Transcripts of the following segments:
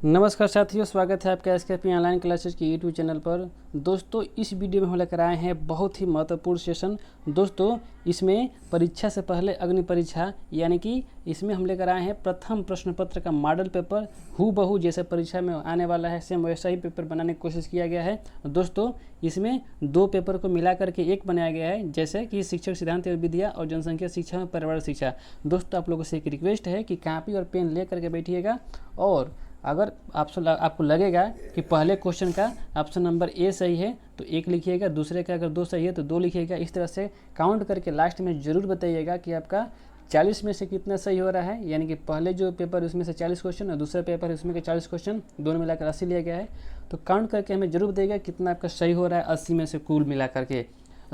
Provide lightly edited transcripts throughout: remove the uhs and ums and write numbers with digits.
नमस्कार साथियों, स्वागत है आपका एसकेपी ऑनलाइन क्लासेज की यूट्यूब चैनल पर। दोस्तों, इस वीडियो में हम लेकर आए हैं बहुत ही महत्वपूर्ण सेशन। दोस्तों, इसमें परीक्षा से पहले अग्नि परीक्षा यानी कि इसमें हम लेकर आए हैं प्रथम प्रश्न पत्र का मॉडल पेपर। हूबहू जैसे परीक्षा में आने वाला है सेम वैसा ही पेपर बनाने की कोशिश किया गया है। दोस्तों, इसमें दो पेपर को मिला करके एक बनाया गया है, जैसे कि शिक्षक सिद्धांत एवं विद्या और जनसंख्या शिक्षा में पर्यावरण शिक्षा। दोस्तों, आप लोगों से एक रिक्वेस्ट है कि कॉपी और पेन ले करके बैठिएगा, और अगर आपको लगेगा कि पहले क्वेश्चन का ऑप्शन नंबर ए सही है तो एक लिखिएगा, दूसरे का अगर दो सही है तो दो लिखिएगा। इस तरह से काउंट करके लास्ट में ज़रूर बताइएगा कि आपका 40 में से कितना सही हो रहा है। यानी कि पहले जो पेपर उसमें से 40 क्वेश्चन और दूसरा पेपर उसमें के 40 क्वेश्चन, दोनों मिलाकर 80 लिया गया है। तो काउंट करके हमें जरूर बताइएगा कितना आपका सही हो रहा है 80 में से कुल मिला करके।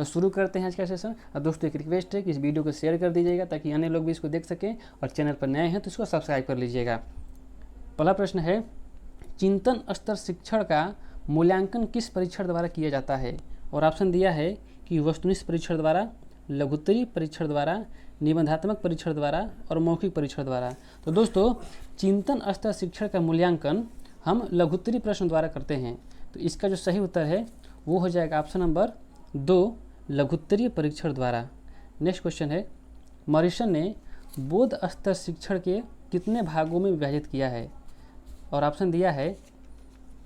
शुरू करते हैं आज का सेशन। और दोस्तों, एक रिक्वेस्ट है कि इस वीडियो को शेयर कर दीजिएगा ताकि अन्य लोग भी इसको देख सकें, और चैनल पर नए हैं तो इसको सब्सक्राइब कर लीजिएगा। पहला प्रश्न है, चिंतन स्तर शिक्षण का मूल्यांकन किस परीक्षण द्वारा किया जाता है? और ऑप्शन दिया है कि वस्तुनिष्ठ परीक्षण द्वारा, लघुत्तरीय परीक्षण द्वारा, निबंधात्मक परीक्षण द्वारा और मौखिक परीक्षण द्वारा। तो दोस्तों, चिंतन स्तर शिक्षण का मूल्यांकन हम लघुत्तरीय प्रश्न द्वारा करते हैं। तो इसका जो सही उत्तर है वो हो जाएगा ऑप्शन नंबर 2, लघुत्तरीय परीक्षण द्वारा। नेक्स्ट क्वेश्चन है, मॉरिसन ने बोध स्तर शिक्षण के कितने भागों में विभाजित किया है? और ऑप्शन दिया है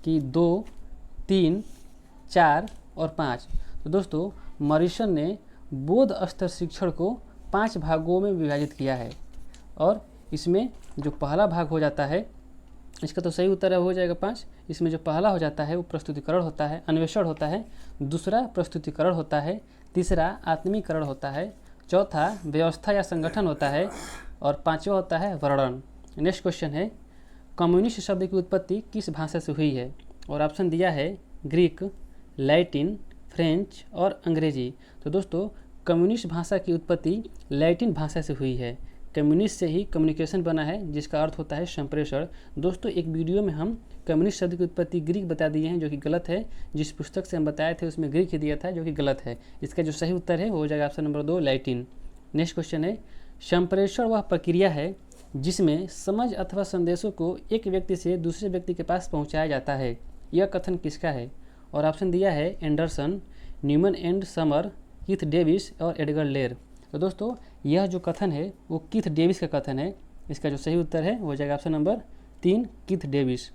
कि 2, 3, 4 और 5। तो दोस्तों, मॉरिसन ने बोध स्तर शिक्षण को 5 भागों में विभाजित किया है, और इसमें जो पहला भाग हो जाता है, इसका तो सही उत्तर हो जाएगा 5। इसमें जो पहला हो जाता है वो प्रस्तुतिकरण होता है, अन्वेषण होता है। दूसरा प्रस्तुतिकरण होता है। तीसरा आत्मीकरण होता है। चौथा व्यवस्था या संगठन होता है, और पांचवा होता है वर्णन। नेक्स्ट क्वेश्चन है, कम्युनिस्ट शब्द की उत्पत्ति किस भाषा से हुई है? और ऑप्शन दिया है ग्रीक, लैटिन, फ्रेंच और अंग्रेजी। तो दोस्तों, कम्युनिस्ट भाषा की उत्पत्ति लैटिन भाषा से हुई है। कम्युनिस्ट से ही कम्युनिकेशन बना है, जिसका अर्थ होता है संप्रेषण। दोस्तों, एक वीडियो में हम कम्युनिस्ट शब्द की उत्पत्ति ग्रीक बता दिए हैं, जो कि गलत है। जिस पुस्तक से हम बताए थे उसमें ग्रीक ही दिया था, जो कि गलत है। इसका जो सही उत्तर है वो हो जाएगा option number 2, Latin. Next question है, संप्रेषण वह प्रक्रिया है जिसमें समझ अथवा संदेशों को एक व्यक्ति से दूसरे व्यक्ति के पास पहुंचाया जाता है। यह कथन किसका है? और ऑप्शन दिया है Anderson, Newman and Summer, Keith Davis और एडगर लेर। तो दोस्तों, यह जो कथन है वो कीथ डेविस का कथन है। इसका जो सही उत्तर है वो हो जाएगा option number 3, Keith Davis.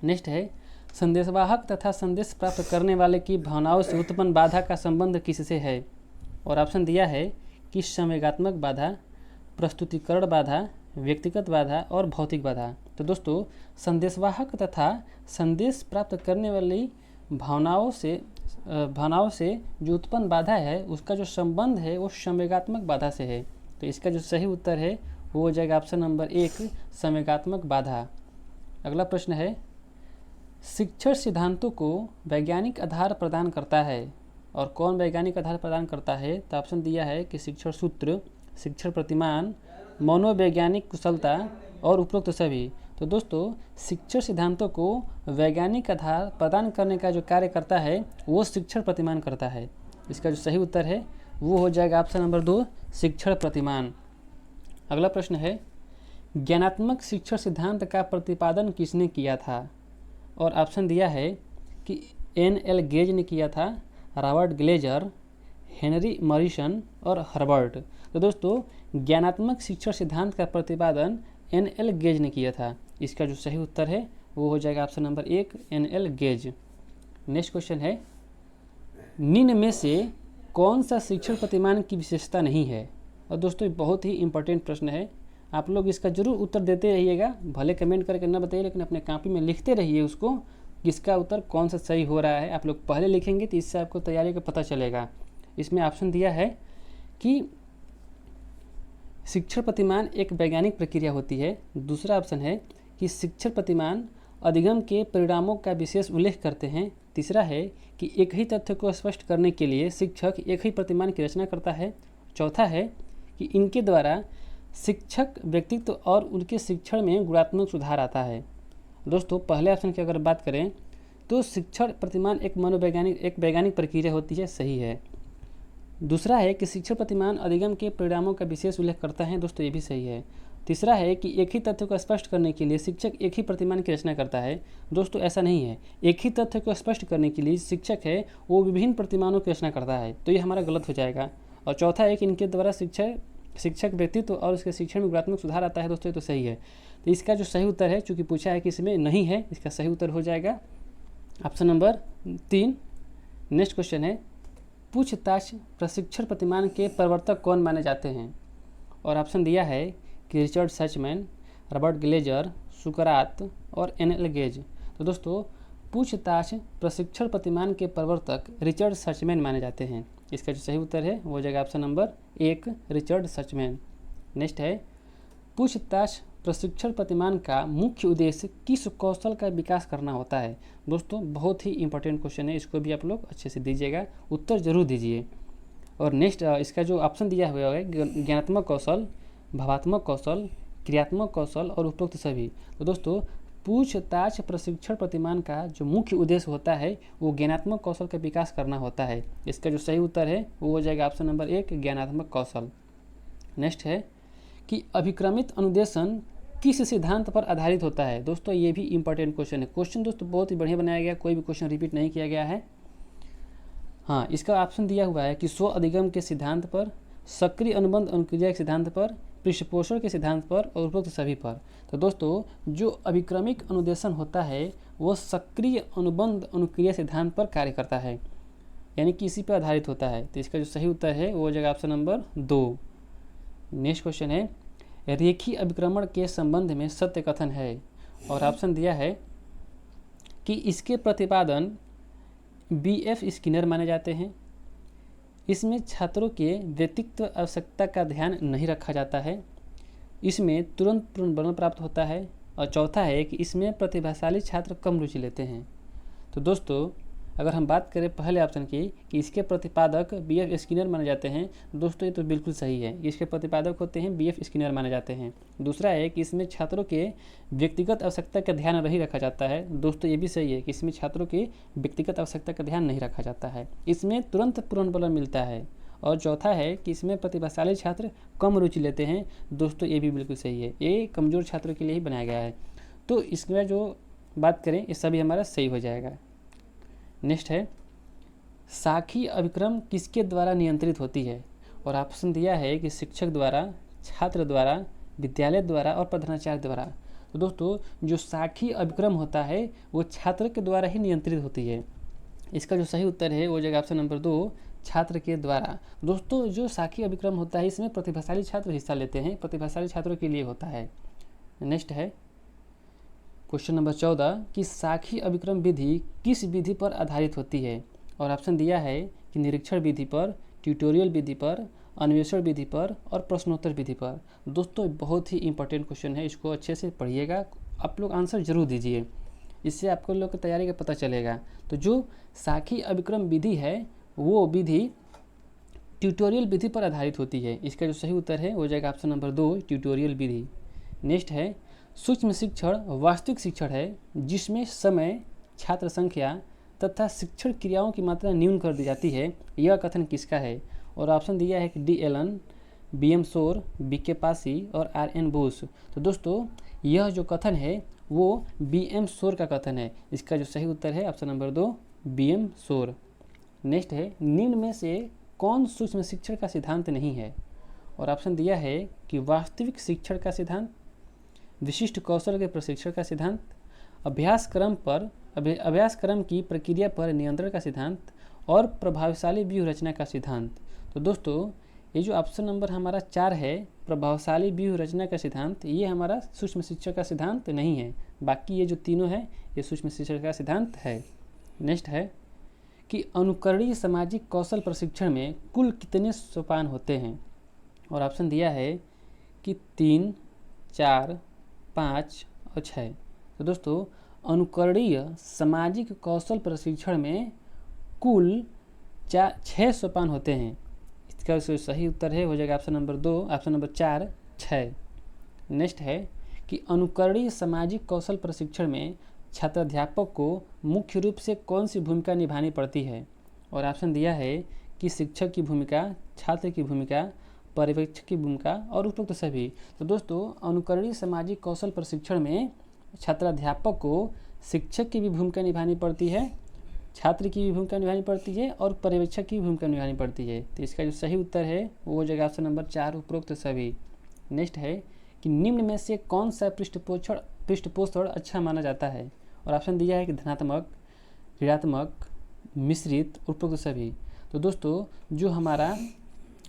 Next है, संदेशवाहक तथा संदेश प्राप्त करने वाले की भावनाओं से उत्पन्न बाधा का संबंध किससे है? और ऑप्शन दिया है कि संवेगात्मक बाधा, प्रस्तुतिकरण बाधा, व्यक्तिगत बाधा और भौतिक बाधा। तो दोस्तों, संदेशवाहक तथा संदेश प्राप्त करने वाली भावनाओं से जो उत्पन्न बाधा है उसका जो संबंध है वो संवेगात्मक बाधा से है। तो इसका जो सही उत्तर है वो हो जाएगा ऑप्शन नंबर 1, संवेगात्मक बाधा। अगला प्रश्न है, शिक्षण सिद्धांतों को वैज्ञानिक आधार प्रदान करता है। और कौन वैज्ञानिक आधार प्रदान करता है? तो ऑप्शन दिया है कि शिक्षण सूत्र, शिक्षण प्रतिमान, मनोवैज्ञानिक कुशलता और उपरोक्त सभी। तो दोस्तों, शिक्षण सिद्धांतों को वैज्ञानिक आधार प्रदान करने का जो कार्य करता है वो शिक्षण प्रतिमान करता है। इसका जो सही उत्तर है वो हो जाएगा ऑप्शन नंबर 2, शिक्षण प्रतिमान। अगला प्रश्न है, ज्ञानात्मक शिक्षण सिद्धांत का प्रतिपादन किसने किया था? और ऑप्शन दिया है कि N.L. गेज ने किया था, रॉबर्ट ग्लेजर, हेनरी मॉरिसन और हर्बर्ट। तो दोस्तों, ज्ञानात्मक शिक्षण सिद्धांत का प्रतिपादन N.L. गेज ने किया था। इसका जो सही उत्तर है वो हो जाएगा option number 1, N.L. Gauge. Next question है, निम्न में से कौन सा शिक्षण प्रतिमान की विशेषता नहीं है? और दोस्तों, ये बहुत ही इंपॉर्टेंट प्रश्न है। आप लोग इसका जरूर उत्तर देते रहिएगा, भले कमेंट करके ना बताइए, लेकिन अपने कॉपी में लिखते रहिए उसको, किसका उत्तर कौन सा सही हो रहा है। आप लोग पहले लिखेंगे तो इससे आपको तैयारी का पता चलेगा। इसमें ऑप्शन दिया है कि शिक्षण प्रतिमान एक वैज्ञानिक प्रक्रिया होती है। दूसरा ऑप्शन है कि शिक्षण प्रतिमान अधिगम के परिणामों का विशेष उल्लेख करते हैं। तीसरा है कि एक ही तथ्य को स्पष्ट करने के लिए शिक्षक एक ही प्रतिमान की रचना करता है। चौथा है कि इनके द्वारा शिक्षक व्यक्तित्व और उनके शिक्षण में गुणात्मक सुधार आता है। दोस्तों, पहले ऑप्शन की अगर बात करें तो शिक्षण प्रतिमान एक वैज्ञानिक प्रक्रिया होती है, सही है। दूसरा है कि शिक्षण प्रतिमान अधिगम के परिणामों का विशेष उल्लेख करता है। दोस्तों, ये भी सही है। तीसरा है कि एक ही तथ्य को स्पष्ट करने के लिए शिक्षक एक ही प्रतिमान की रचना करता है। दोस्तों ऐसा नहीं है, एक ही तथ्य को स्पष्ट करने के लिए शिक्षक है वो विभिन्न प्रतिमानों की रचना करता है, तो ये हमारा गलत हो जाएगा। और चौथा है कि इनके द्वारा शिक्षक व्यक्तित्व और उसके शिक्षण में गुणात्मक सुधार आता है। दोस्तों ये तो सही है। तो इसका जो सही उत्तर है, चूँकि पूछा है कि इसमें नहीं है, इसका सही उत्तर हो जाएगा ऑप्शन नंबर 3। नेक्स्ट क्वेश्चन है, पूछताछ प्रशिक्षण प्रतिमान के प्रवर्तक कौन माने जाते हैं? और ऑप्शन दिया है कि रिचर्ड सचमैन, रॉबर्ट ग्लेजर, सुकरात और एन.एल. गेज। तो दोस्तों पूछताछ प्रशिक्षण प्रतिमान के प्रवर्तक रिचर्ड सचमैन माने जाते हैं। इसका जो सही उत्तर है वो हो जाएगा ऑप्शन नंबर 1, रिचर्ड सचमैन। नेक्स्ट है, पूछताछ प्रशिक्षण प्रतिमान का मुख्य उद्देश्य किस कौशल का विकास करना होता है? दोस्तों बहुत ही इंपॉर्टेंट क्वेश्चन है, इसको भी आप लोग अच्छे से दीजिएगा, उत्तर जरूर दीजिए। और नेक्स्ट इसका जो ऑप्शन दिया हुआ है ज्ञानात्मक कौशल, भावात्मक कौशल, क्रियात्मक कौशल और उपरोक्त सभी। तो दोस्तों पूछताछ प्रशिक्षण प्रतिमान का जो मुख्य उद्देश्य होता है वो ज्ञानात्मक कौशल का विकास करना होता है। इसका जो सही उत्तर है वो हो जाएगा ऑप्शन नंबर 1, ज्ञानात्मक कौशल। नेक्स्ट है कि अभिक्रमित अनुदेशन किस सिद्धांत पर आधारित होता है? दोस्तों ये भी इंपॉर्टेंट क्वेश्चन है। क्वेश्चन दोस्तों बहुत ही बढ़िया बनाया गया, कोई भी क्वेश्चन रिपीट नहीं किया गया है। हाँ, इसका ऑप्शन दिया हुआ है कि स्व अधिगम के सिद्धांत पर, सक्रिय अनुबंध अनुक्रिया के सिद्धांत पर, पृष्ठपोषण के सिद्धांत पर और उपरोक्त सभी पर। तो दोस्तों जो अभिक्रमिक अनुदेशन होता है वो सक्रिय अनुबंध अनुक्रिया सिद्धांत पर कार्य करता है, यानी कि इसी पर आधारित होता है। तो इसका जो सही उत्तर है वो हो जाएगा ऑप्शन नंबर 2। नेक्स्ट क्वेश्चन है, रेखीय अभिक्रमण के संबंध में सत्य कथन है। और ऑप्शन दिया है कि इसके प्रतिपादन B.F. स्किनर माने जाते हैं। इसमें छात्रों के व्यक्तित्व आवश्यकता का ध्यान नहीं रखा जाता है। इसमें तुरंत पुनर्बलन प्राप्त होता है। और चौथा है कि इसमें प्रतिभाशाली छात्र कम रुचि लेते हैं। तो दोस्तों अगर हम बात करें पहले ऑप्शन की कि इसके प्रतिपादक B.F. स्किनर माने जाते हैं, दोस्तों ये तो बिल्कुल सही है, इसके प्रतिपादक होते हैं B.F. स्किनर माने जाते हैं। दूसरा है कि इसमें छात्रों के व्यक्तिगत आवश्यकता का ध्यान नहीं रखा जाता है, दोस्तों ये भी सही है कि इसमें छात्रों की व्यक्तिगत आवश्यकता का ध्यान नहीं रखा जाता है। इसमें तुरंत पुनर्बलन मिलता है। और चौथा है कि इसमें प्रतिभाशाली छात्र कम रुचि लेते हैं, दोस्तों ये भी बिल्कुल सही है, ये कमज़ोर छात्रों के लिए ही बनाया गया है। तो इसमें जो बात करें ये सभी हमारा सही हो जाएगा। नेक्स्ट है, साखी अभिक्रम किसके द्वारा नियंत्रित होती है? और ऑप्शन दिया है कि शिक्षक द्वारा, छात्र द्वारा, विद्यालय द्वारा और प्रधानाचार्य द्वारा। तो दोस्तों जो साखी अभिक्रम होता है वो छात्र के द्वारा ही नियंत्रित होती है। इसका जो सही उत्तर है वो हो जाएगा ऑप्शन नंबर 2, छात्र के द्वारा। दोस्तों जो साखी अभिक्रम होता है इसमें प्रतिभाशाली छात्र हिस्सा लेते हैं, प्रतिभाशाली छात्रों के लिए होता है। नेक्स्ट है क्वेश्चन नंबर 14 कि साखी अभिक्रम विधि किस विधि पर आधारित होती है? और ऑप्शन दिया है कि निरीक्षण विधि पर, ट्यूटोरियल विधि पर, अन्वेषण विधि पर और प्रश्नोत्तर विधि पर। दोस्तों बहुत ही इंपॉर्टेंट क्वेश्चन है, इसको अच्छे से पढ़िएगा, आप लोग आंसर जरूर दीजिए, इससे आपको लोग की तैयारी का पता चलेगा। तो जो साखी अभिक्रम विधि है वो विधि ट्यूटोरियल विधि पर आधारित होती है। इसका जो सही उत्तर है हो जाएगा ऑप्शन नंबर 2, ट्यूटोरियल विधि। नेक्स्ट है, सूक्ष्म शिक्षण वास्तविक शिक्षण है जिसमें समय, छात्र संख्या तथा शिक्षण क्रियाओं की मात्रा न्यून कर दी जाती है, यह कथन किसका है? और ऑप्शन दिया है कि डी एलन, B.M. शोर, B.K. पासी और R.N. बोस। तो दोस्तों यह जो कथन है वो B.M. शोर का कथन है। इसका जो सही उत्तर है ऑप्शन नंबर 2, B.M. शोर। नेक्स्ट है, निम्न में से कौन सूक्ष्म शिक्षण का सिद्धांत नहीं है? और ऑप्शन दिया है कि वास्तविक शिक्षण का सिद्धांत, विशिष्ट कौशल के प्रशिक्षण का सिद्धांत, अभ्यासक्रम की प्रक्रिया पर नियंत्रण का सिद्धांत और प्रभावशाली व्यूह रचना का सिद्धांत। तो दोस्तों ये जो ऑप्शन नंबर हमारा 4 है, प्रभावशाली व्यूह रचना का सिद्धांत, ये हमारा सूक्ष्म शिक्षण का सिद्धांत नहीं है, बाकी ये जो तीनों है ये सूक्ष्म शिक्षण का सिद्धांत है। नेक्स्ट है कि अनुकरणीय सामाजिक कौशल प्रशिक्षण में कुल कितने सोपान होते हैं? और ऑप्शन दिया है कि 3, 4, 5 और 6। तो दोस्तों अनुकरणीय सामाजिक कौशल प्रशिक्षण में कुल 6 सोपान होते हैं। इसका सही उत्तर है हो जाएगा option number 2, option number 4, 6। Next है कि अनुकरणीय सामाजिक कौशल प्रशिक्षण में छात्राध्यापक को मुख्य रूप से कौन सी भूमिका निभानी पड़ती है? और ऑप्शन दिया है कि शिक्षक की भूमिका, छात्र की भूमिका, पर्यवेक्षक की भूमिका और उपरोक्त सभी। तो दोस्तों अनुकरणीय सामाजिक कौशल प्रशिक्षण में छात्राध्यापक को शिक्षक की भी भूमिका निभानी पड़ती है, छात्र की भी भूमिका निभानी पड़ती है और पर्यवेक्षक की भूमिका निभानी पड़ती है। तो इसका जो सही उत्तर है वो हो जाएगा ऑप्शन नंबर 4 उपरोक्त सभी। नेक्स्ट है कि निम्न में से कौन सा पृष्ठपोषण अच्छा माना जाता है, और ऑप्शन दिया है कि धनात्मक, ऋणात्मक, मिश्रित, उपरोक्त सभी। तो दोस्तों जो हमारा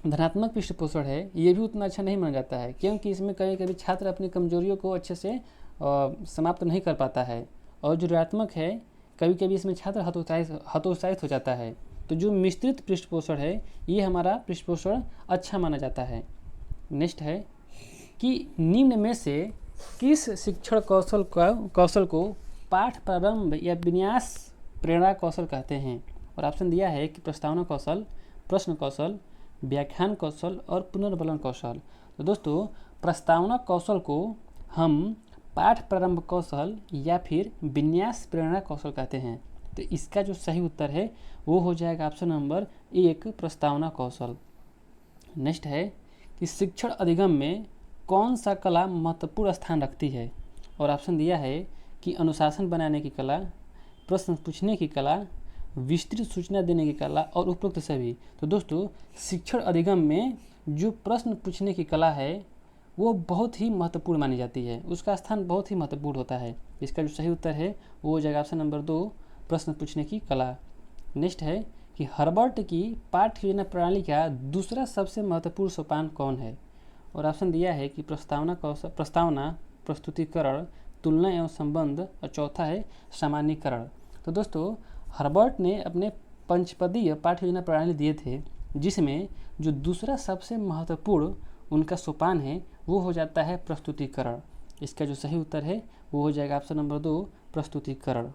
धनात्मक पृष्ठपोषण है ये भी उतना अच्छा नहीं माना जाता है, क्योंकि इसमें कभी कभी छात्र अपनी कमजोरियों को अच्छे से समाप्त नहीं कर पाता है, और जो ऋणात्मक है कभी कभी इसमें छात्र हतोत्साहित हो जाता है। तो जो मिश्रित पृष्ठपोषण है ये हमारा पृष्ठपोषण अच्छा माना जाता है। नेक्स्ट है कि निम्न में से किस शिक्षण कौशल को पाठ प्रारंभ या विन्यास प्रेरणा कौशल कहते हैं, और ऑप्शन दिया है कि प्रस्तावना कौशल, प्रश्न कौशल, व्याख्यान कौशल और पुनर्बलन कौशल। तो दोस्तों प्रस्तावना कौशल को हम पाठ प्रारंभ कौशल या फिर विन्यास प्रेरणा कौशल कहते हैं। तो इसका जो सही उत्तर है वो हो जाएगा ऑप्शन नंबर 1 प्रस्तावना कौशल। नेक्स्ट है कि शिक्षण अधिगम में कौन सा कला महत्वपूर्ण स्थान रखती है, और ऑप्शन दिया है कि अनुशासन बनाने की कला, प्रश्न पूछने की कला, विस्तृत सूचना देने की कला और उपरोक्त सभी। तो दोस्तों शिक्षण अधिगम में जो प्रश्न पूछने की कला है वो बहुत ही महत्वपूर्ण मानी जाती है, उसका स्थान बहुत ही महत्वपूर्ण होता है। इसका जो सही उत्तर है वो हो जाएगा ऑप्शन नंबर 2 प्रश्न पूछने की कला। नेक्स्ट है कि हर्बर्ट की पाठ्य योजना प्रणाली का दूसरा सबसे महत्वपूर्ण सोपान कौन है, और ऑप्शन दिया है कि प्रस्तावना, प्रस्तुतिकरण, तुलना एवं संबंध, और चौथा है सामान्यीकरण। तो दोस्तों हर्बर्ट ने अपने पंचपदीय पाठ्य योजना प्रणाली दिए थे, जिसमें जो दूसरा सबसे महत्वपूर्ण उनका सोपान है वो हो जाता है प्रस्तुतिकरण। इसका जो सही उत्तर है वो हो जाएगा ऑप्शन नंबर 2 प्रस्तुतिकरण।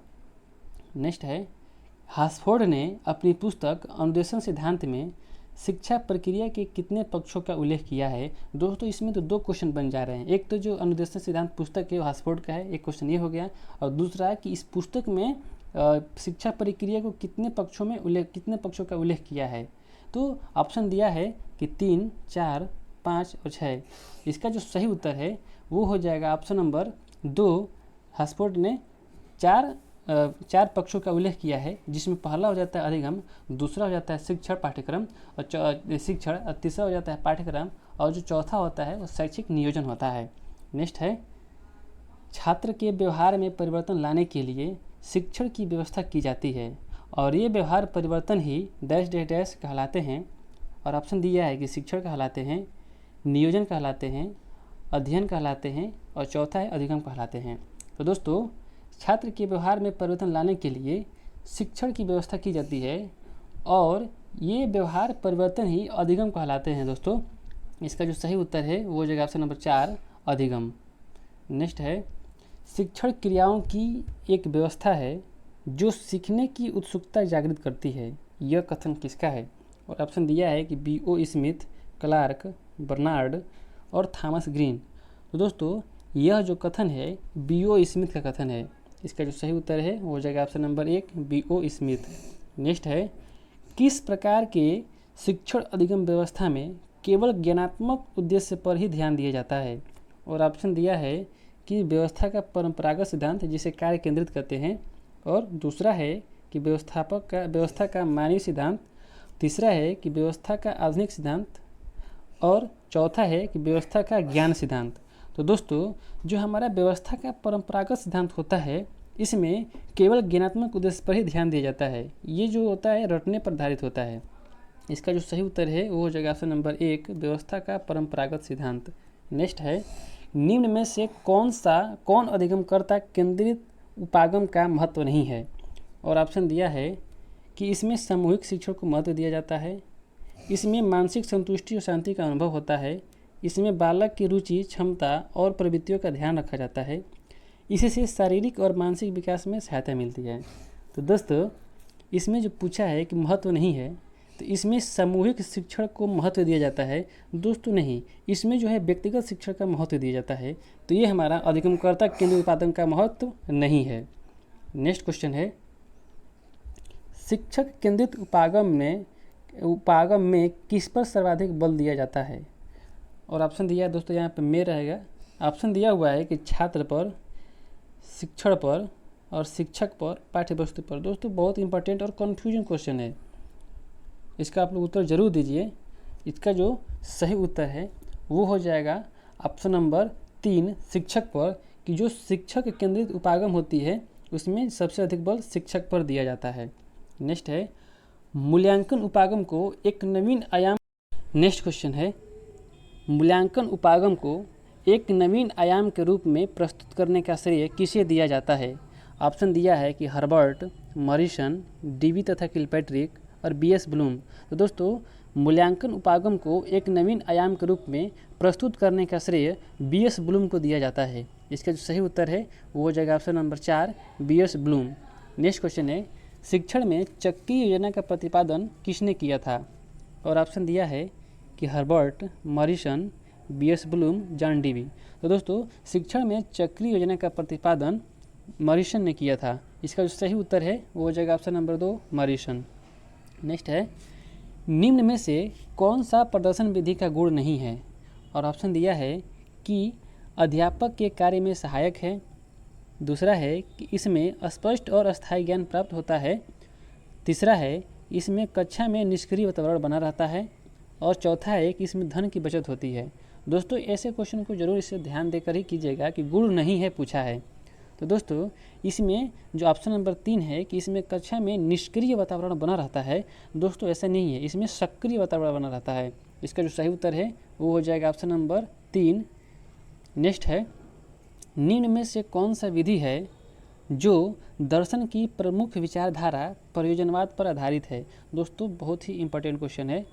नेक्स्ट है हास्फोर्ड ने अपनी पुस्तक अनुदेशन सिद्धांत में शिक्षा प्रक्रिया के कितने पक्षों का उल्लेख किया है। दोस्तों इसमें तो 2 क्वेश्चन बन जा रहे हैं, एक तो जो अनुदेशन सिद्धांत पुस्तक है वो हास्फोर्ड का है, एक क्वेश्चन ये हो गया, और दूसरा कि इस पुस्तक में शिक्षा प्रक्रिया को कितने पक्षों का उल्लेख किया है। तो ऑप्शन दिया है कि 3, 4, 5 और 6। इसका जो सही उत्तर है वो हो जाएगा ऑप्शन नंबर 2 हास्फोर्ड ने 4 पक्षों का उल्लेख किया है, जिसमें पहला हो जाता है अधिगम, दूसरा हो जाता है शिक्षण पाठ्यक्रम और शिक्षण, और तीसरा हो जाता है पाठ्यक्रम, और जो चौथा होता है वो शैक्षिक नियोजन होता है। नेक्स्ट है छात्र के व्यवहार में परिवर्तन लाने के लिए शिक्षण की व्यवस्था की जाती है, और ये व्यवहार परिवर्तन ही डैश डैश डैश कहलाते हैं, और ऑप्शन दिया है कि शिक्षण कहलाते हैं, नियोजन कहलाते हैं, अध्ययन कहलाते हैं, और चौथा है अधिगम कहलाते हैं। तो दोस्तों छात्र के व्यवहार में परिवर्तन लाने के लिए शिक्षण की व्यवस्था की जाती है, और ये व्यवहार परिवर्तन ही अधिगम कहलाते हैं। दोस्तों इसका जो सही उत्तर है वो हो जाएगा ऑप्शन नंबर 4 अधिगम। नेक्स्ट है शिक्षण क्रियाओं की एक व्यवस्था है जो सीखने की उत्सुकता जागृत करती है, यह कथन किसका है, और ऑप्शन दिया है कि B.O. स्मिथ, क्लार्क, बर्नार्ड और थॉमस ग्रीन। तो दोस्तों यह जो कथन है B.O. स्मिथ का कथन है। इसका जो सही उत्तर है वो हो जाएगा option number 1 B.O. Smith. Next है किस प्रकार के शिक्षण अधिगम व्यवस्था में केवल ज्ञानात्मक उद्देश्य पर ही ध्यान दिया जाता है, और ऑप्शन दिया है कि व्यवस्था का परंपरागत सिद्धांत जिसे कार्य केंद्रित करते हैं, और दूसरा है कि व्यवस्था का मानवीय सिद्धांत, तीसरा है कि व्यवस्था का आधुनिक सिद्धांत, और चौथा है कि व्यवस्था का ज्ञान सिद्धांत। तो दोस्तों जो हमारा व्यवस्था का परंपरागत सिद्धांत होता है इसमें केवल ज्ञानात्मक उद्देश्य पर ही ध्यान दिया जाता है, ये जो होता है रटने पर आधारित होता है। इसका जो सही उत्तर है वो हो जाएगा ऑप्शन नंबर 1 व्यवस्था का परंपरागत सिद्धांत। नेक्स्ट है निम्न में से कौन अधिगमकर्ता केंद्रित उपागम का महत्व नहीं है, और ऑप्शन दिया है कि इसमें सामूहिक शिक्षण को महत्व दिया जाता है, इसमें मानसिक संतुष्टि और शांति का अनुभव होता है, इसमें बालक की रुचि, क्षमता और प्रवृत्तियों का ध्यान रखा जाता है, इससे शारीरिक और मानसिक विकास में सहायता मिलती है। तो दोस्तों इसमें जो पूछा है कि महत्व नहीं है, तो इसमें सामूहिक शिक्षण को महत्व दिया जाता है। दोस्तों नहीं, इसमें जो है व्यक्तिगत शिक्षण का महत्व दिया जाता है। तो ये हमारा अधिगमकर्ता केंद्रित उत्पादन का महत्व नहीं है। नेक्स्ट क्वेश्चन है शिक्षक केंद्रित उपागम में किस पर सर्वाधिक बल दिया जाता है, और ऑप्शन दिया है दोस्तों यहाँ पे में रहेगा। ऑप्शन दिया हुआ है कि छात्र पर, शिक्षण पर और शिक्षक पर, पाठ्यवस्तु पर। दोस्तों बहुत इंपॉर्टेंट और कन्फ्यूजन क्वेश्चन है, इसका आप लोग उत्तर जरूर दीजिए। इसका जो सही उत्तर है वो हो जाएगा ऑप्शन नंबर 3, शिक्षक पर, कि जो शिक्षक केंद्रित उपागम होती है उसमें सबसे अधिक बल शिक्षक पर दिया जाता है। नेक्स्ट है मूल्यांकन उपागम को एक नवीन आयाम। नेक्स्ट क्वेश्चन है मूल्यांकन उपागम को एक नवीन आयाम के रूप में प्रस्तुत करने का श्रेय किसे दिया जाता है। ऑप्शन दिया है कि हर्बर्ट, मॉरिसन, डीवी तथा किलपैट्रिक और बीएस ब्लूम। तो दोस्तों मूल्यांकन उपागम को एक नवीन आयाम के रूप में प्रस्तुत करने का श्रेय बीएस ब्लूम को दिया जाता है। इसका जो सही उत्तर है वो हो जाएगा option number 4, BS Bloom. Next question है शिक्षण में चक्रीय योजना का प्रतिपादन किसने किया था। और ऑप्शन दिया है कि Herbert, Morrison, BS Bloom, John Dewey. तो दोस्तों शिक्षण में चक्रीय योजना का प्रतिपादन मॉरिसन ने किया था। इसका जो सही उत्तर है वो हो जाएगा ऑप्शन नंबर 2, मॉरिसन। नेक्स्ट है निम्न में से कौन सा प्रदर्शन विधि का गुण नहीं है। और ऑप्शन दिया है कि अध्यापक के कार्य में सहायक है, दूसरा है कि इसमें स्पष्ट और अस्थायी ज्ञान प्राप्त होता है, तीसरा है इसमें कक्षा में निष्क्रिय वातावरण बना रहता है, और चौथा है कि इसमें धन की बचत होती है। दोस्तों ऐसे क्वेश्चन को जरूर इसे ध्यान देकर ही कीजिएगा कि गुण नहीं है पूछा है। तो दोस्तों इसमें जो ऑप्शन नंबर 3 है कि इसमें कक्षा में निष्क्रिय वातावरण बना रहता है, दोस्तों ऐसा नहीं है, इसमें सक्रिय वातावरण बना रहता है। इसका जो सही उत्तर है वो हो जाएगा ऑप्शन नंबर 3। नेक्स्ट है निम्न में से कौन सा विधि है जो दर्शन की प्रमुख विचारधारा प्रयोजनवाद पर आधारित है। दोस्तों बहुत ही इंपॉर्टेंट क्वेश्चन है,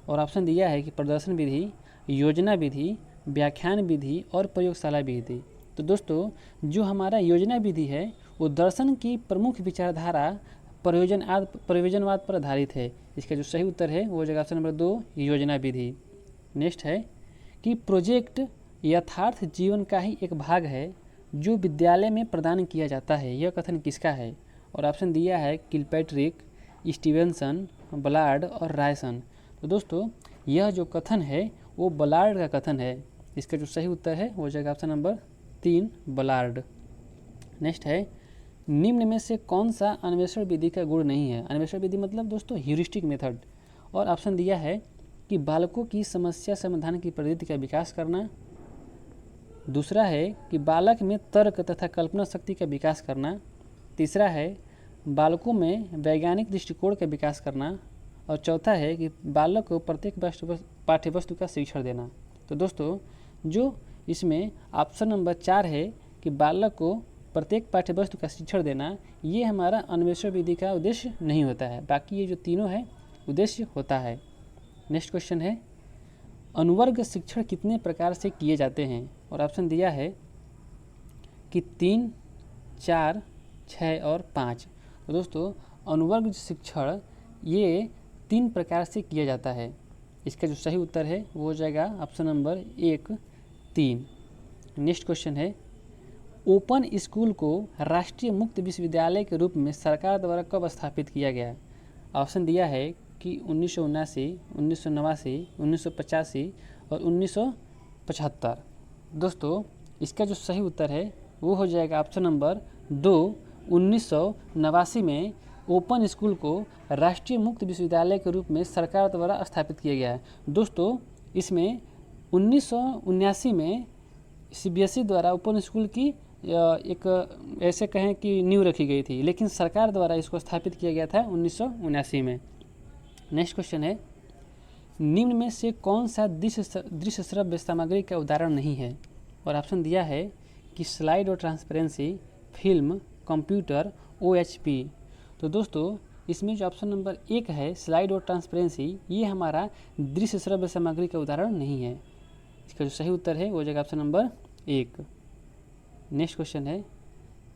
और ऑप्शन दिया है कि प्रदर्शन विधि, योजना विधि, व्याख्यान विधि और प्रयोगशाला विधि। तो दोस्तों जो हमारा योजना विधि है वो दर्शन की प्रमुख विचारधारा प्रयोजनवाद पर आधारित है। इसका जो सही उत्तर है वो हो जाएगा ऑप्शन नंबर 2, योजना विधि। नेक्स्ट है कि प्रोजेक्ट यथार्थ जीवन का ही एक भाग है जो विद्यालय में प्रदान किया जाता है, यह कथन किसका है। और ऑप्शन दिया है किलपैट्रिक, स्टीवेंसन, बलार्ड और रायसन। तो दोस्तों यह जो कथन है वो बलार्ड का कथन है। इसका जो सही उत्तर है वो हो जाएगा ऑप्शन नंबर 3, बलार्ड। नेक्स्ट है निम्न में से कौन सा अन्वेषण विधि का गुण नहीं है। अन्वेषण विधि मतलब दोस्तों ह्यूरिस्टिक मेथड। और ऑप्शन दिया है कि बालकों की समस्या समाधान की प्रवृत्ति का विकास करना, दूसरा है कि बालक में तर्क तथा कल्पना शक्ति का विकास करना, तीसरा है बालकों में वैज्ञानिक दृष्टिकोण का विकास करना, और चौथा है कि बालक को प्रत्येक पाठ्यवस्तु का शिक्षण देना। तो दोस्तों जो इसमें ऑप्शन नंबर 4 है कि बालक को प्रत्येक पाठ्यवस्तु का शिक्षण देना, ये हमारा अन्वेषण विधि का उद्देश्य नहीं होता है, बाकी ये जो तीनों है उद्देश्य होता है। नेक्स्ट क्वेश्चन है अनुवर्ग शिक्षण कितने प्रकार से किए जाते हैं। और ऑप्शन दिया है कि 3, 4, 6 और 5। तो दोस्तों अनुवर्ग शिक्षण ये 3 प्रकार से किया जाता है। इसका जो सही उत्तर है वो हो जाएगा ऑप्शन नंबर 1, 3। नेक्स्ट क्वेश्चन है ओपन स्कूल को राष्ट्रीय मुक्त विश्वविद्यालय के रूप में सरकार द्वारा कब स्थापित किया गया। ऑप्शन दिया है कि 1979, 1989, 1985 और 1975। दोस्तों इसका जो सही उत्तर है वो हो जाएगा ऑप्शन नंबर 2, 1989 में ओपन स्कूल को राष्ट्रीय मुक्त विश्वविद्यालय के रूप में सरकार द्वारा स्थापित किया गया है। दोस्तों इसमें 1979 में सीबीएसई द्वारा ओपन स्कूल की एक ऐसे कहें कि नींव रखी गई थी, लेकिन सरकार द्वारा इसको स्थापित किया गया था 1979 में। नेक्स्ट क्वेश्चन है निम्न में से कौन सा दृश्य श्रव्य सामग्री का उदाहरण नहीं है। और ऑप्शन दिया है कि स्लाइड और ट्रांसपेरेंसी, फिल्म, कंप्यूटर, OHP। तो दोस्तों इसमें जो ऑप्शन नंबर 1 है स्लाइड और ट्रांसपेरेंसी, ये हमारा दृश्य श्रव्य सामग्री का उदाहरण नहीं है। इसका जो सही उत्तर है वो हो जाएगा ऑप्शन नंबर 1। नेक्स्ट क्वेश्चन है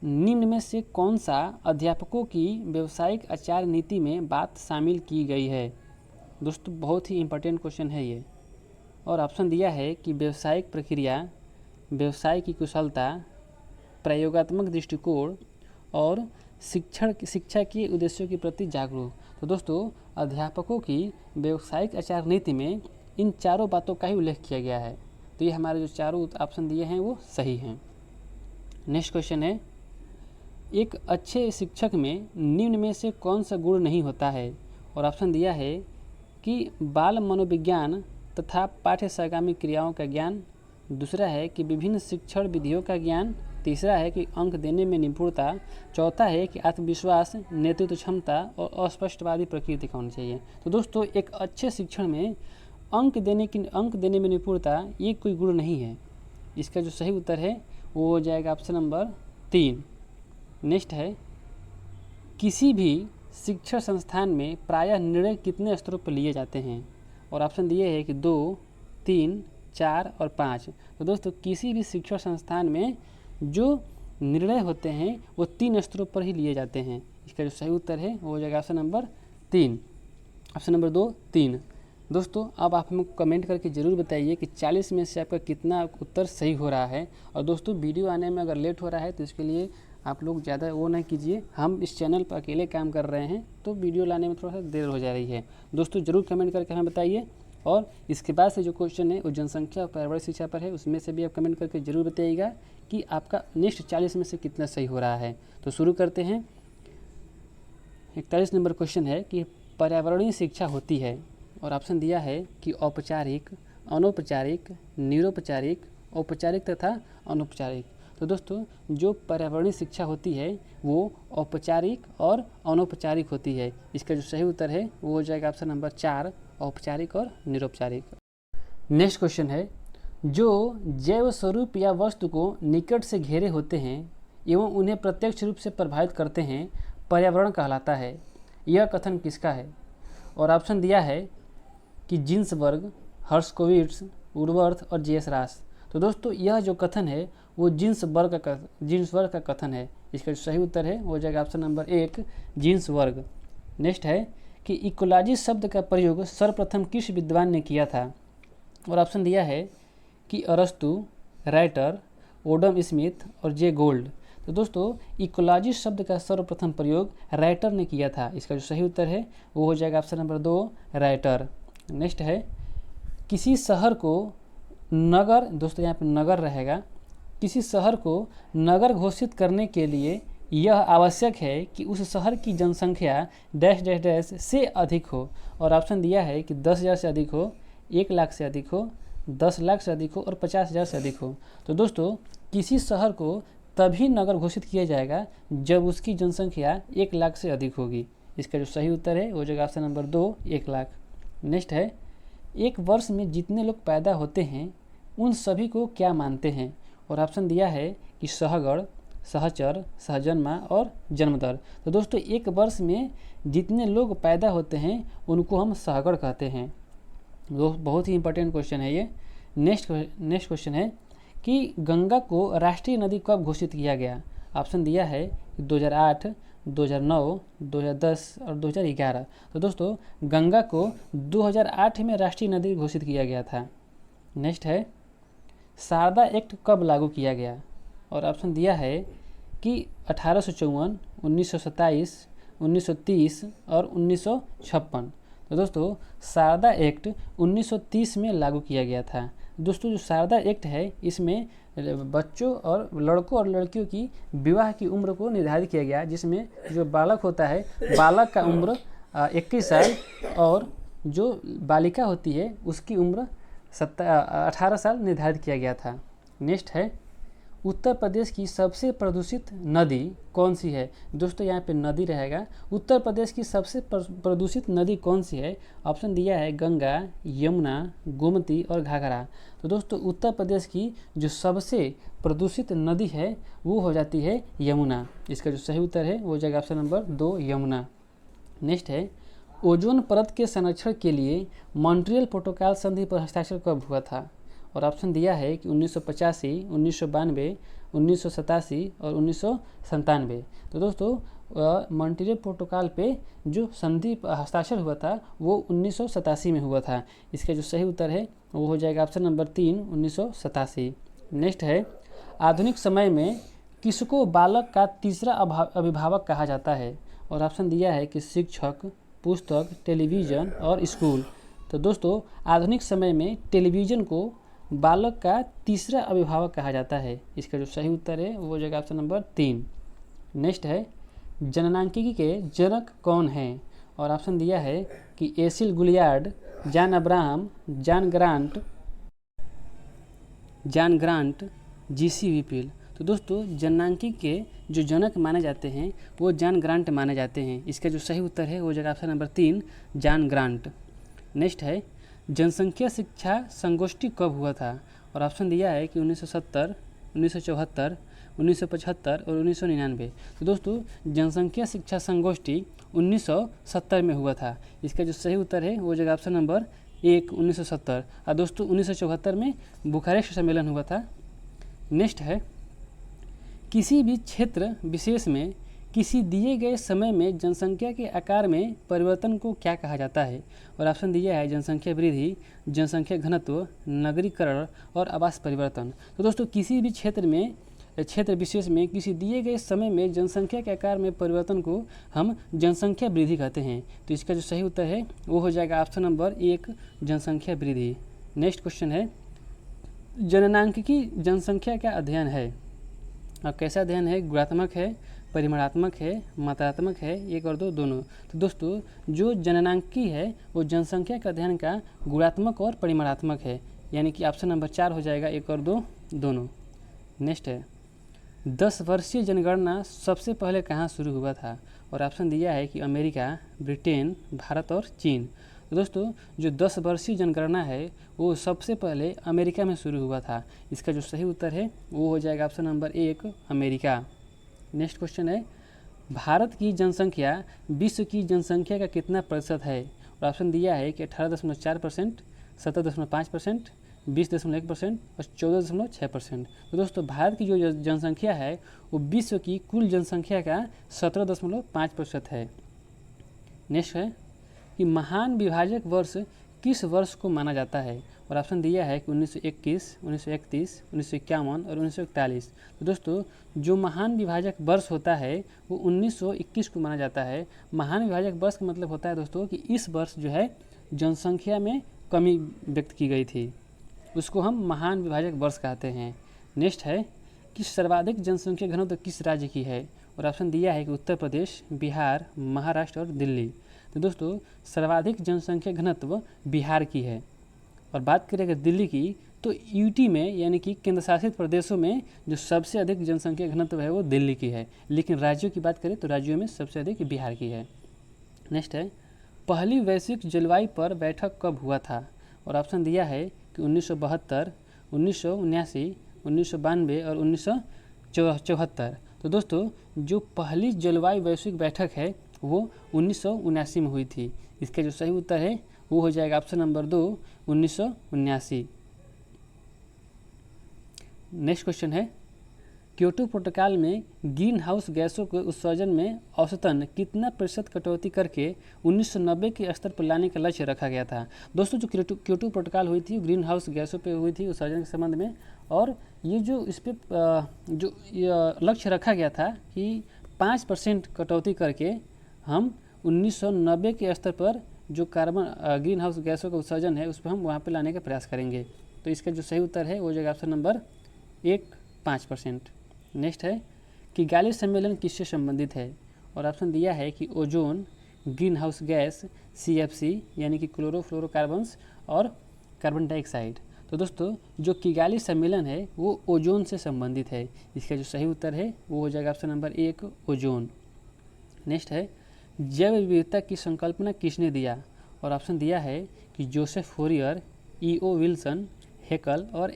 निम्न में से कौन सा अध्यापकों की व्यावसायिक आचार नीति में बात शामिल की गई है। दोस्तों बहुत ही इंपॉर्टेंट क्वेश्चन है ये। और ऑप्शन दिया है कि व्यावसायिक प्रक्रिया, व्यवसाय की कुशलता, प्रयोगात्मक दृष्टिकोण और शिक्षा के उद्देश्यों के प्रति जागरूक। तो दोस्तों अध्यापकों की व्यावसायिक आचार नीति में इन चारों बातों का ही उल्लेख किया गया है। तो ये हमारे जो चारों ऑप्शन दिए हैं वो सही हैं। नेक्स्ट क्वेश्चन है, एक अच्छे शिक्षक में निम्न में से कौन सा गुण नहीं होता है? और ऑप्शन दिया है कि बाल मनोविज्ञान तथा पाठ्य सहगामी क्रियाओं का ज्ञान, दूसरा है कि विभिन्न शिक्षण विधियों का ज्ञान, तीसरा है कि अंक देने में निपुणता, चौथा है कि आत्मविश्वास, नेतृत्व क्षमता और अस्पष्टवादी प्रकृति का होनी चाहिए। तो दोस्तों एक अच्छे शिक्षण में अंक देने में निपुणता ये कोई गुण नहीं है। इसका जो सही उत्तर है वो हो जाएगा ऑप्शन नंबर 3। नेक्स्ट है, किसी भी शिक्षण संस्थान में प्रायः निर्णय कितने स्तरों पर लिए जाते हैं? और ऑप्शन दिए है कि 2, 3, 4 और 5। तो दोस्तों किसी भी शिक्षण संस्थान में जो निर्णय होते हैं वो 3 स्तरों पर ही लिए जाते हैं। इसका जो सही उत्तर है वो हो जाएगा ऑप्शन नंबर 3। Option number 2, 3। दोस्तों अब आप हमको कमेंट करके ज़रूर बताइए कि 40 में से आपका कितना उत्तर सही हो रहा है। और दोस्तों वीडियो आने में अगर लेट हो रहा है तो इसके लिए आप लोग ज़्यादा वो ना कीजिए, हम इस चैनल पर अकेले काम कर रहे हैं तो वीडियो लाने में थोड़ा सा देर हो जा रही है। दोस्तों ज़रूर कमेंट करके हमें बताइए। और इसके बाद से जो क्वेश्चन है वो जनसंख्या और पर्यावरण शिक्षा पर है, उसमें से भी आप कमेंट करके ज़रूर बताइएगा कि आपका नेक्स्ट 40 में से कितना सही हो रहा है। तो शुरू करते हैं। 41 नंबर क्वेश्चन है कि पर्यावरणीय शिक्षा होती है। और ऑप्शन दिया है कि औपचारिक, अनौपचारिक, निरौपचारिक, औपचारिक तथा अनौपचारिक। तो दोस्तों जो पर्यावरणीय शिक्षा होती है वो औपचारिक और अनौपचारिक होती है। इसका जो सही उत्तर है वो हो जाएगा ऑप्शन नंबर 4, औपचारिक और निरौपचारिक। नेक्स्ट क्वेश्चन है, जो जैव स्वरूप या वस्तु को निकट से घेरे होते हैं एवं उन्हें प्रत्यक्ष रूप से प्रभावित करते हैं पर्यावरण कहलाता है। यह कथन किसका है? और ऑप्शन दिया है कि जिन्सबर्ग, हर्शकोविट्स, वुडवर्थ और जे.एस. रास। तो दोस्तों यह जो कथन है वो जिन्सबर्ग का कथन है। इसका जो सही उत्तर है वो हो जाएगा ऑप्शन नंबर 1, जिन्सबर्ग। नेक्स्ट है कि इकोलॉजी शब्द का प्रयोग सर्वप्रथम किस विद्वान ने किया था? और ऑप्शन दिया है कि अरस्तु, राइटर, ओडम स्मिथ और जे गोल्ड। तो दोस्तों इकोलॉजी शब्द का सर्वप्रथम प्रयोग राइटर ने किया था। इसका जो सही उत्तर है वो हो जाएगा ऑप्शन नंबर 2, राइटर। नेक्स्ट है, किसी शहर को नगर, दोस्तों यहाँ पे नगर रहेगा, किसी शहर को नगर घोषित करने के लिए यह आवश्यक है कि उस शहर की जनसंख्या डैश डैश डैश से अधिक हो। और ऑप्शन दिया है कि 10,000 से अधिक हो, 1 लाख से अधिक हो, 10 लाख से अधिक हो और 50,000 से अधिक हो। तो दोस्तों किसी शहर को तभी नगर घोषित किया जाएगा जब उसकी जनसंख्या 1 लाख से अधिक होगी। इसका जो सही उत्तर है वो हो जाएगा ऑप्शन नंबर 2, 1 लाख। नेक्स्ट है, एक वर्ष में जितने लोग पैदा होते हैं उन सभी को क्या मानते हैं? और ऑप्शन दिया है कि सहगण, सहचर, सहजन्मा और जन्मदर। तो दोस्तों एक वर्ष में जितने लोग पैदा होते हैं उनको हम सहगण कहते हैं। बहुत ही इंपॉर्टेंट क्वेश्चन है ये। नेक्स्ट क्वेश्चन है कि गंगा को राष्ट्रीय नदी कब घोषित किया गया? ऑप्शन दिया है 2008, 2009, 2010 और 2011। तो दोस्तों गंगा को 2008 में राष्ट्रीय नदी घोषित किया गया था। नेक्स्ट है, शारदा एक्ट कब लागू किया गया? और ऑप्शन दिया है कि 1854, 1927, 1930 और 1956। तो दोस्तों शारदा एक्ट 1930 में लागू किया गया था। दोस्तों जो शारदा एक्ट है इसमें बच्चों और लड़कों और लड़कियों की विवाह की उम्र को निर्धारित किया गया, जिसमें जो बालक होता है बालक का उम्र 21 साल और जो बालिका होती है उसकी उम्र 18 साल निर्धारित किया गया था। नेक्स्ट है, उत्तर प्रदेश की सबसे प्रदूषित नदी कौन सी है? दोस्तों यहाँ पे नदी रहेगा। उत्तर प्रदेश की सबसे प्रदूषित नदी कौन सी है? ऑप्शन दिया है गंगा, यमुना, गोमती और घाघरा। तो दोस्तों उत्तर प्रदेश की जो सबसे प्रदूषित नदी है वो हो जाती है यमुना। इसका जो सही उत्तर है वो हो जाएगा ऑप्शन नंबर 2, यमुना। नेक्स्ट है, ओजोन परत के संरक्षण के लिए मॉन्ट्रियल प्रोटोकॉल संधि पर हस्ताक्षर कब हुआ था? और ऑप्शन दिया है कि 1985, 1992, 1987 और 1997। तो दोस्तों मॉन्ट्रियल प्रोटोकॉल पे जो संधि हस्ताक्षर हुआ था वो 1987 में हुआ था। इसका जो सही उत्तर है वो हो जाएगा ऑप्शन नंबर 3, 1987। नेक्स्ट है, आधुनिक समय में किसको बालक का तीसरा अभिभावक कहा जाता है? और ऑप्शन दिया है कि शिक्षक, पुस्तक, टेलीविज़न और स्कूल। तो दोस्तों आधुनिक समय में टेलीविज़न को बालक का तीसरा अभिभावक कहा जाता है। इसका जो सही उत्तर है वो हो जाएगा ऑप्शन नंबर 3। नेक्स्ट है जननांकिकी के जनक कौन हैं, और ऑप्शन दिया है कि Achille Guillard, John Abraham, John Grant, G C Whipple. तो दोस्तों जननांकिकी के जो जनक माने जाते हैं वो जॉन ग्रांट माने जाते हैं। इसका जो सही उत्तर है वो हो जाएगा option number 3 John grant. Next है जनसंख्या शिक्षा संगोष्ठी कब हुआ था, और ऑप्शन दिया है कि 1970, 1974, 1975 और 1999। तो दोस्तों जनसंख्या शिक्षा संगोष्ठी 1970 में हुआ था। इसका जो सही उत्तर है वो हो जाएगा ऑप्शन नंबर 1 1970। और दोस्तों 1974 में बुखारेस्ट सम्मेलन हुआ था। नेक्स्ट है किसी भी क्षेत्र विशेष में किसी दिए गए समय में जनसंख्या के आकार में परिवर्तन को क्या कहा जाता है, और ऑप्शन दिया है जनसंख्या वृद्धि, जनसंख्या घनत्व, नगरीकरण और आवास परिवर्तन। तो दोस्तों किसी भी क्षेत्र विशेष में किसी दिए गए समय में जनसंख्या के आकार में परिवर्तन को हम जनसंख्या वृद्धि कहते हैं। तो इसका जो सही उत्तर है वो हो जाएगा ऑप्शन नंबर 1 जनसंख्या वृद्धि। नेक्स्ट क्वेश्चन है जननांकिकी जनसंख्या का अध्ययन है, अब कैसा अध्ययन है, गुणात्मक है, परिमाणात्मक है, मात्रात्मक है, 1 और 2 दोनों। तो दोस्तों जो जननांकिकी है वो जनसंख्या का अध्ययन का गुणात्मक और परिमाणात्मक है, यानी कि ऑप्शन नंबर 4 हो जाएगा, 1 और 2 दोनों। नेक्स्ट है 10 वर्षीय जनगणना सबसे पहले कहाँ शुरू हुआ था, और ऑप्शन दिया है कि अमेरिका, ब्रिटेन, भारत और चीन। तो दोस्तों जो 10 वर्षीय जनगणना है वो सबसे पहले अमेरिका में शुरू हुआ था। इसका जो सही उत्तर है वो हो जाएगा option number 1 America. Next question है भारत की जनसंख्या विश्व की जनसंख्या का कितना प्रतिशत है, और ऑप्शन दिया है कि 18.4%, 17.5%, 20.1% और 14.6%। तो दोस्तों भारत की जो जनसंख्या है वो विश्व की कुल जनसंख्या का 17.5% है। नेक्स्ट है कि महान विभाजक वर्ष किस वर्ष को माना जाता है, और ऑप्शन दिया है कि 1921, 1931, 1951 और 1941। तो दोस्तों जो महान विभाजक वर्ष होता है वो 1921 को माना जाता है। महान विभाजक वर्ष का मतलब होता है दोस्तों कि इस वर्ष जो है जनसंख्या में कमी व्यक्त की गई थी, उसको हम महान विभाजक वर्ष कहते हैं। नेक्स्ट है कि सर्वाधिक जनसंख्या घनत्व किस राज्य की है, और ऑप्शन दिया है कि उत्तर प्रदेश, बिहार, महाराष्ट्र और दिल्ली। तो दोस्तों सर्वाधिक जनसंख्या घनत्व बिहार की है, और बात करें अगर दिल्ली की तो यूटी में यानी कि केंद्र शासित प्रदेशों में जो सबसे अधिक जनसंख्या घनत्व है वो दिल्ली की है, लेकिन राज्यों की बात करें तो राज्यों में सबसे अधिक बिहार की है। नेक्स्ट है पहली वैश्विक जलवायु पर बैठक कब हुआ था, और ऑप्शन दिया है कि 1972, 1979, 1992 और 1974। तो दोस्तों जो पहली जलवायु वैश्विक बैठक है वो 1979 में हुई थी। इसका जो सही उत्तर है वो हो जाएगा ऑप्शन नंबर 2 1979। नेक्स्ट क्वेश्चन है क्योटो प्रोटोकॉल में ग्रीन हाउस गैसों के उत्सर्जन में औसतन कितना प्रतिशत कटौती करके 1990 के स्तर पर लाने का लक्ष्य रखा गया था। दोस्तों जो क्योटो प्रोटोकॉल हुई थी ग्रीन हाउस गैसों पे हुई थी उत्सर्जन के संबंध में, और ये जो इस पर जो लक्ष्य रखा गया था कि 5% कटौती करके हम 1990 के स्तर पर जो कार्बन ग्रीन हाउस गैसों का उत्सर्जन है उस पर हम वहाँ पे लाने का प्रयास करेंगे। तो इसका जो सही उत्तर है वो हो जाएगा ऑप्शन नंबर 1 5%। नेक्स्ट है कि किगाली सम्मेलन किससे संबंधित है, और ऑप्शन दिया है कि ozone, green house gas, CFC यानी कि क्लोरोफ्लोरोकार्बन्स और कार्बन डाइऑक्साइड। तो दोस्तों जो किगाली सम्मेलन है वो ओजोन से संबंधित है। इसका जो सही उत्तर है वो हो जाएगा ऑप्शन नंबर 1 ओजोन। नेक्स्ट है जैव विविधता की संकल्पना किसने दिया, और ऑप्शन दिया है कि Joseph Fourier, E.O. Wilson, Haeckel और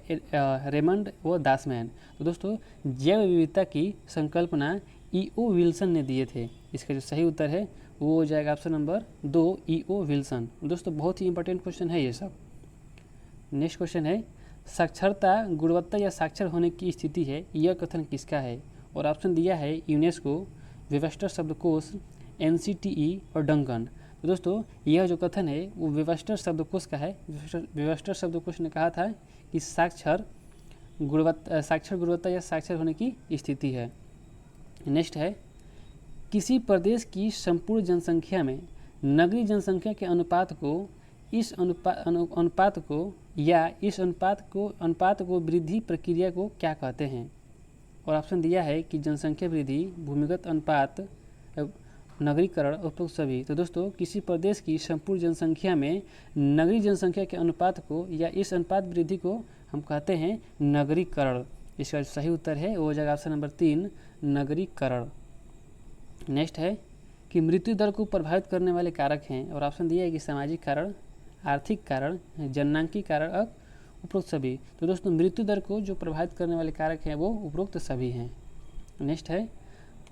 रेमंड व दासमैन। तो दोस्तों जैव विविधता की संकल्पना E.O. विल्सन ने दिए थे। इसका जो सही उत्तर है वो हो जाएगा ऑप्शन नंबर 2 E.O. विल्सन। दोस्तों बहुत ही इंपॉर्टेंट क्वेश्चन है ये सब। नेक्स्ट क्वेश्चन है साक्षरता गुणवत्ता या साक्षर होने की स्थिति है, यह कथन किसका है, और ऑप्शन दिया है यूनेस्को, वेबस्टर शब्दकोश, NCTE और डंकन। तो दोस्तों यह जो कथन है वो वेबस्टर शब्दकोश का है। वेबस्टर शब्दकोश ने कहा था कि साक्षर गुणवत्ता या साक्षर होने की स्थिति है। नेक्स्ट है किसी प्रदेश की संपूर्ण जनसंख्या में नगरीय जनसंख्या के अनुपात को इस अनुपात को वृद्धि प्रक्रिया को क्या कहते हैं? और ऑप्शन दिया है कि जनसंख्या वृद्धि, भूमिगत अनुपात, नगरीकरण, उपरोक्त सभी। तो दोस्तों किसी प्रदेश की संपूर्ण जनसंख्या में नगरीय जनसंख्या के अनुपात को या इस अनुपात वृद्धि को हम कहते हैं नगरीकरण। इसका जो सही उत्तर है वो हो जाएगा ऑप्शन नंबर 3, नगरीकरण। नेक्स्ट है कि मृत्यु दर को प्रभावित करने वाले कारक हैं, और ऑप्शन दिया है कि सामाजिक कारण, आर्थिक कारण, जननांगी कारण और उपरोक्त सभी। तो दोस्तों मृत्यु दर को जो प्रभावित करने वाले कारक हैं वो उपरोक्त सभी हैं। नेक्स्ट है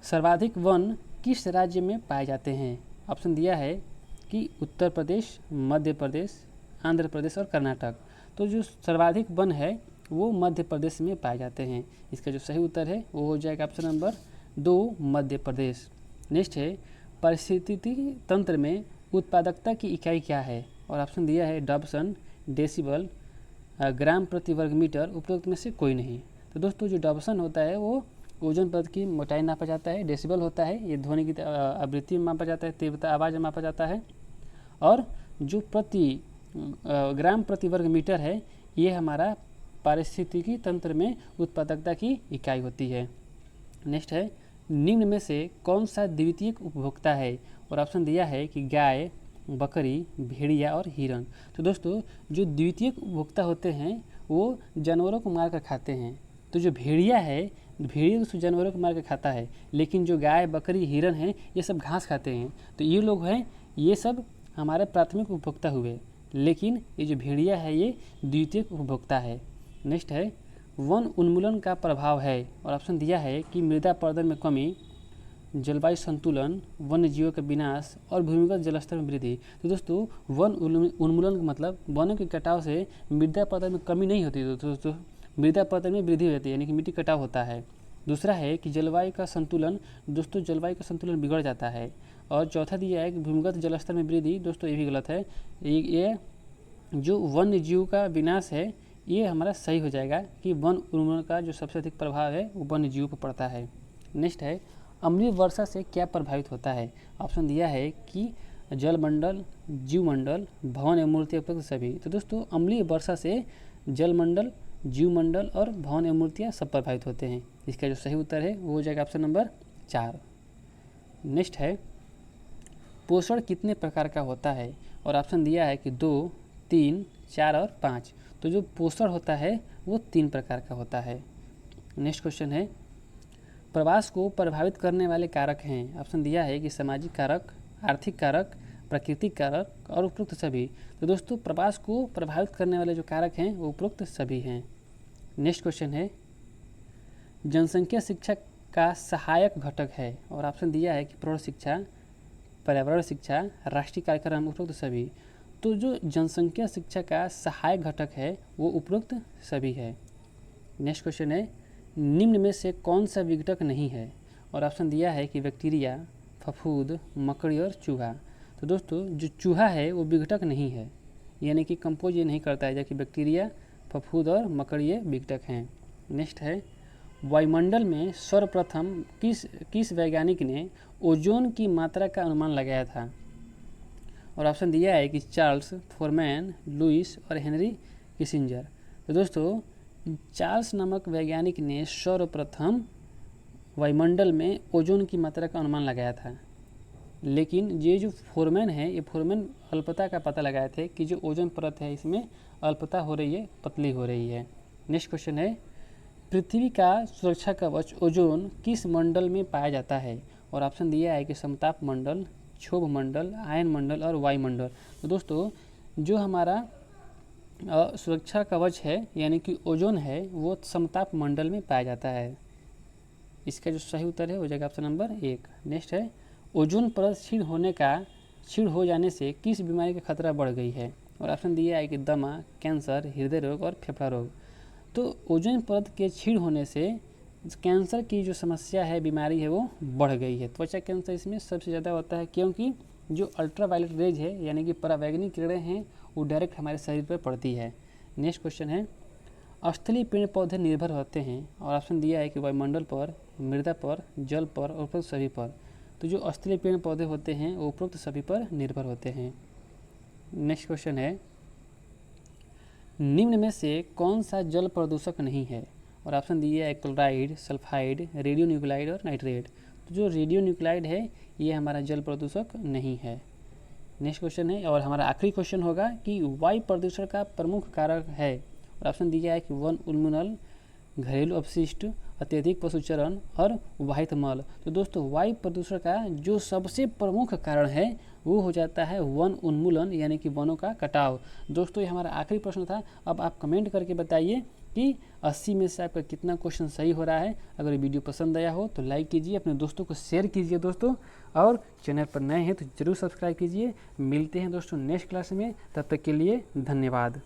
सर्वाधिक वन किस राज्य में पाए जाते हैं? ऑप्शन दिया है कि उत्तर प्रदेश, मध्य प्रदेश, आंध्र प्रदेश और कर्नाटक। तो जो सर्वाधिक वन है वो मध्य प्रदेश में पाए जाते हैं। इसका जो सही उत्तर है वो हो जाएगा option number 2, Madhya Pradesh. Next है पारिस्थितिकी तंत्र में उत्पादकता की इकाई क्या है? और ऑप्शन दिया है डॉप्सन, डेसिबल, ग्राम प्रति वर्ग मीटर, उपरोक्त में से कोई नहीं। तो दोस्तों जो डॉप्सन होता है वो ओजोन परत की मोटाई नापा जाता है, डेसिबल होता है ये ध्वनि की आवृत्ति में मापा जाता है, तीव्रता आवाज़ में मापा जाता है, और जो ग्राम प्रति वर्ग मीटर है ये हमारा पारिस्थितिकी तंत्र में उत्पादकता की इकाई होती है। नेक्स्ट है निम्न में से कौन सा द्वितीयक उपभोक्ता है? और ऑप्शन दिया है कि गाय, बकरी, भेड़िया और हिरण। तो दोस्तों जो द्वितीयक उपभोक्ता होते हैं वो जानवरों को मार कर खाते हैं। तो जो भेड़िया है, भेड़िया दोस्तों जानवरों को मार कर खाता है, लेकिन जो गाय, बकरी, हिरण हैं ये सब घास खाते हैं। तो ये लोग हैं, ये सब हमारे प्राथमिक उपभोक्ता हुए, लेकिन ये जो भेड़िया है ये द्वितीयक उपभोक्ता है। नेक्स्ट है वन उन्मूलन का प्रभाव है, और ऑप्शन दिया है कि मृदा अपरदन में कमी, जलवायु संतुलन, वन्य जीवों का विनाश और भूमिगत जलस्तर में वृद्धि। तो दोस्तों वन उन्मूलन का मतलब वनों के कटाव से मृदा अपरदन में कमी नहीं होती दोस्तों, मृदा अपरदन में वृद्धि होती है, यानी कि मिट्टी कटाव होता है। दूसरा है कि जलवायु का संतुलन, दोस्तों जलवायु का संतुलन बिगड़ जाता है। और चौथा दिया है कि भूमिगत जलस्तर में वृद्धि, दोस्तों ये भी गलत है। ये जो वन्य जीव का विनाश है ये हमारा सही हो जाएगा कि वन उन्मूलन का जो सबसे अधिक प्रभाव है वो वन्य जीव पर पड़ता है। नेक्स्ट है अम्लीय वर्षा से क्या प्रभावित होता है? ऑप्शन दिया है कि जलमंडल, जीवमंडल, भवन एवं मूर्तियाँ, उपरोक्त सभी। तो दोस्तों अम्लीय वर्षा से जलमंडल, जीवमंडल और भवन एवं मूर्तियाँ सब प्रभावित होते हैं। इसका जो सही उत्तर है वो हो जाएगा ऑप्शन नंबर 4। नेक्स्ट है पोषण कितने प्रकार का होता है? और ऑप्शन दिया है कि 2, 3, 4 और 5। तो जो पोषण होता है वो 3 प्रकार का होता है। नेक्स्ट क्वेश्चन है प्रवास को प्रभावित करने वाले कारक हैं। ऑप्शन दिया है कि सामाजिक कारक, आर्थिक कारक, प्राकृतिक कारक और उपरोक्त सभी। तो दोस्तों प्रवास को प्रभावित करने वाले जो कारक हैं वो उपरोक्त सभी हैं। नेक्स्ट क्वेश्चन है जनसंख्या शिक्षा का सहायक घटक है, और ऑप्शन दिया है कि प्रौढ़ शिक्षा, पर्यावरण शिक्षा, राष्ट्रीय कार्यक्रम, उपरोक्त सभी। तो जो जनसंख्या शिक्षा का सहायक घटक है वो उपरोक्त सभी है। नेक्स्ट क्वेश्चन है निम्न में से कौन सा विघटक नहीं है? और ऑप्शन दिया है कि बैक्टीरिया, फफूंद, मकड़ी और चूहा। तो दोस्तों जो चूहा है वो विघटक नहीं है, यानी कि कंपोज ये नहीं करता है, जबकि बैक्टीरिया, फफूंद और मकड़ी ये विघटक हैं। नेक्स्ट है वायुमंडल में सर्वप्रथम किस वैज्ञानिक ने ओजोन की मात्रा का अनुमान लगाया था? और ऑप्शन दिया है कि चार्ल्स फोरमैन, लुइस और हेनरी किसिंजर। तो दोस्तों चार्ल्स नामक वैज्ञानिक ने सर्वप्रथम वायुमंडल में ओजोन की मात्रा का अनुमान लगाया था, लेकिन ये जो फोरमैन है ये फोरमैन अल्पता का पता लगाए थे कि जो ओजोन परत है इसमें अल्पता हो रही है, पतली हो रही है। नेक्स्ट क्वेश्चन है पृथ्वी का सुरक्षा कवच ओजोन किस मंडल में पाया जाता है? और ऑप्शन दिया है कि समताप मंडल, क्षोभ मंडल, आयन मंडल और वायुमंडल। तो दोस्तों जो हमारा सुरक्षा कवच है यानी कि ओजोन है वो समताप मंडल में पाया जाता है। इसका जो सही उत्तर है हो जाएगा ऑप्शन नंबर 1। नेक्स्ट है ओजोन परत क्षीण हो जाने से किस बीमारी का खतरा बढ़ गई है? और ऑप्शन दिया है कि दमा, कैंसर, हृदय रोग और फेफड़ा रोग। तो ओजोन परत के क्षीण होने से कैंसर की जो समस्या है, बीमारी है वो बढ़ गई है। त्वचा कैंसर इसमें सबसे ज़्यादा होता है क्योंकि जो अल्ट्रावायलेट रेज है यानी कि परावैंगनी किरणें हैं वो डायरेक्ट हमारे शरीर पर पड़ती है। नेक्स्ट क्वेश्चन है स्थलीय पेड़ पौधे निर्भर होते हैं, और ऑप्शन दिया है कि वायुमंडल पर, मृदा पर, जल पर और उपरोक्त सभी पर। तो जो स्थलीय पेड़ पौधे होते हैं वो उपरोक्त सभी पर निर्भर होते हैं। नेक्स्ट क्वेश्चन है, निम्न में से कौन सा जल प्रदूषक नहीं है? और ऑप्शन दिए है क्लोराइड, सल्फाइड, रेडियो न्यूक्लाइड और नाइट्रेट। तो जो रेडियो न्यूक्लाइड है ये हमारा जल प्रदूषक नहीं है। नेक्स्ट क्वेश्चन है और हमारा आखिरी क्वेश्चन होगा कि वायु प्रदूषण का प्रमुख कारक है। और ऑप्शन दिया है कि वन उन्मूलन, घरेलू अपशिष्ट, अत्यधिक पशुचरण और वाहित मल। तो दोस्तों वायु प्रदूषण का जो सबसे प्रमुख कारण है वो हो जाता है वन उन्मूलन यानी कि वनों का कटाव। दोस्तों ये हमारा आखिरी प्रश्न था। अब आप कमेंट करके बताइए कि 80 में से आपका कितना क्वेश्चन सही हो रहा है। अगर वीडियो पसंद आया हो तो लाइक कीजिए, अपने दोस्तों को शेयर कीजिए दोस्तों, और चैनल पर नए हैं तो जरूर सब्सक्राइब कीजिए। मिलते हैं दोस्तों नेक्स्ट क्लास में, तब तक के लिए धन्यवाद।